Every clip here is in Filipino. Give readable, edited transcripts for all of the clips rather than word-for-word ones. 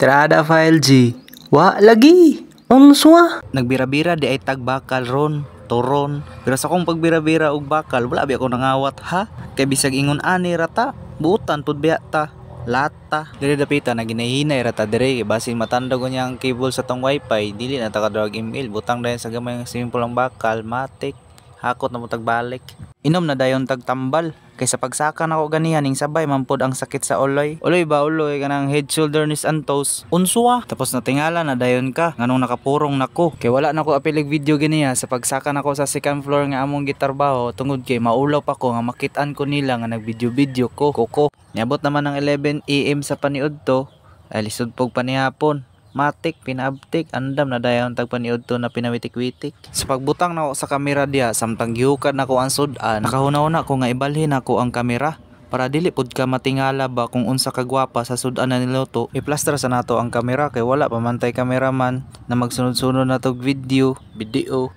Tirada file G. Wa lagi. Unswa. Nagbira-bira di ay tagbakal ron, turon. Pero sa kong pagbira-bira og bakal, wala bi ako nangawat ha. Kay bisag ingon ani rata, buutan pud biya ta. Lata. Dili dapita na ginahinay rata dire basin matandog niya ang cable sa tong wifi, dili na ta kadawag email. Butang dayon sa gamay nga simple ang bakal, matik. Hakot na mo tagbalik. Inom na dayon tagtambal. Kaysa pagsaka nako ganihan ning sabay mampod ang sakit sa uloy. Uloy ba uloy kanang head shoulder knees and toes. Unswa. Tapos natingala na dayon ka nganong nakapurong nako. Kay wala nako apilig video ganiya sa pagsaka nako sa second floor nga among gitarbaho tungod kay maulaw pa ko nga makit-an ko nila nga nagvideo-video ko. Koko. Niabot naman ng 11 AM sa paniud to. Ay lisod pog panihapon. Matik, pinabtik, andam na dayon tagpaniud to na pinawitik-witik. Sa pagbutang na ako sa kamera diya, samtang gihukan na ko ang sudan, nakahuna-una ko nga ibalhin ako ang kamera. Para dili pud ka matingala ba kung unsa ka gwapa sa sudan na niluto. I-plaster sa nato ang kamera kay wala pamantay kameraman na magsunod-sunod na tog video.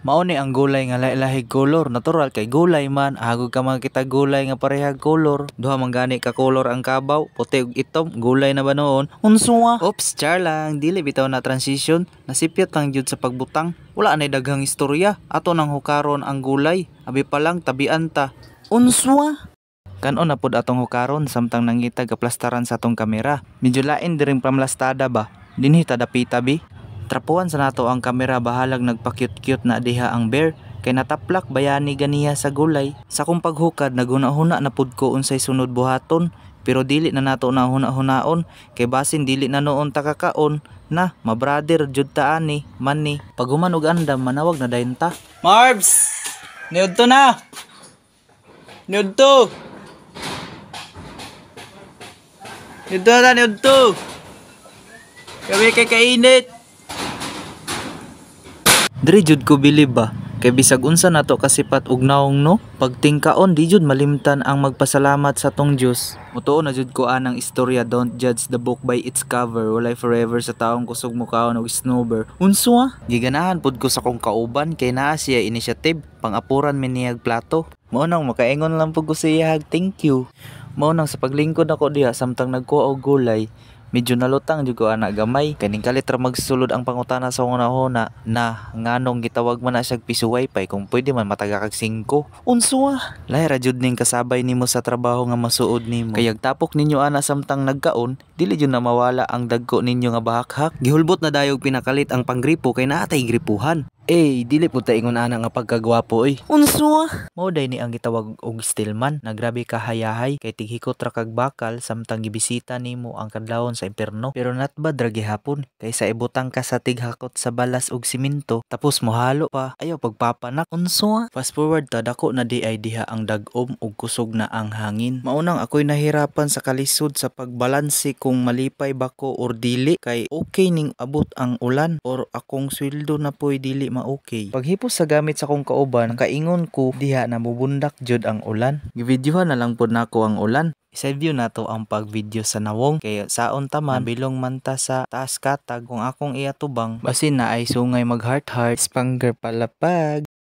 Mao ni ang gulay nga lahi-lahig color. Natural kay gulay man, hagod ka makita gulay nga parehag color. Duha man gani ka color ang kabaw, puti ug itom, gulay na ba noon? Unswa? Oops, char lang, dili bitaw na transition. Nasipyat lang jud sa pagbutang. Wala nay daghang istorya. Ato nang hukaron ang gulay. Abi pa lang tabian ta. Unswa? Kanon na pud atong hukaron samtang nangita gaplastaran sa atong kamera. Medyo lain diring pamlastada ba. Dinhi ta dapita bi. Trapuan sa nato ang kamera bahalag nagpa-cute-cute na diha ang bear. Kay nataplak bayani ganiya sa gulay. Sa kong paghukad naguna-huna na pud ko unsay sunod buhaton. Pero dili na nato na huna-hunaon. Kay basin dili na noon takakaon. Na, mabrader jud ta ani, mani. Pag human og andam manawag na dayon ta. Marbs! Niud to na. Niud to. Ito na ito. Kami kay kainit. Diri jud ko bilib ba. Kay bisag unsa nato kasipat og naong no. Pagtingkaon di jud malimtan ang magpasalamat sa tong Dios. Mutuo na jud ko anang istorya, don't judge the book by its cover. Walay forever sa taong kusog mo kaon og snowber. Unswa? Giganahan pud ko sa kong kauban kay naa siya initiative pangapuran mi niyag plato. Mao nang makaingon lang pud ko siya thank you. Mao nang sa paglingkod ako diha samtang nagkuha og gulay, medyo nalutang jud ko ana gamay. Kaning kalit ra magsulod ang pangutana sa una-una na nganong gitawag man na siya piso wifi kung pwede man mataga kag 5. Unswa? Lahi ra jud ning kasabay nimo sa trabaho nga masuod nimo. Kay tapok ninyo ana samtang nagkaon, dili jud na mawala ang dagko ninyo nga bahakhak. Gihulbot na dayog pinakalit ang panggripo kay naatay gripuhan. Dili po ta ingon ana nga pagkagwapo oy. Unswa? Mao day ni ang gitawag og stillman. Nagrabe ka hayahay kay tighikot ra kag bakal samtang gibisita nimo ang kadlawon sa impierno. Pero natbad ra gihapon kaysa ibutang ka sa tighakot sa balas og simento tapos mohalo pa ayaw pagpapanak. Unswa? Fast forward ta dako na di ay diha ang dag-om ug kusog na ang hangin. Maunang ako'y nahirapan sa kalisod sa pagbalanse kung malipay ba ko or dili kay okay ning abot ang ulan or akong sweldo na po'y dili ma-okay. Paghipos sa gamit sa kong kauban, kaingon ko diha na mubundak jud ang ulan. Givideohan na lang pod nako ang ulan. Isa view nato ang pag-video sa nawong kay saon taman bilong manta sa taas katag kung akong iatubang basin na ay sungay mag heart spanger palapag.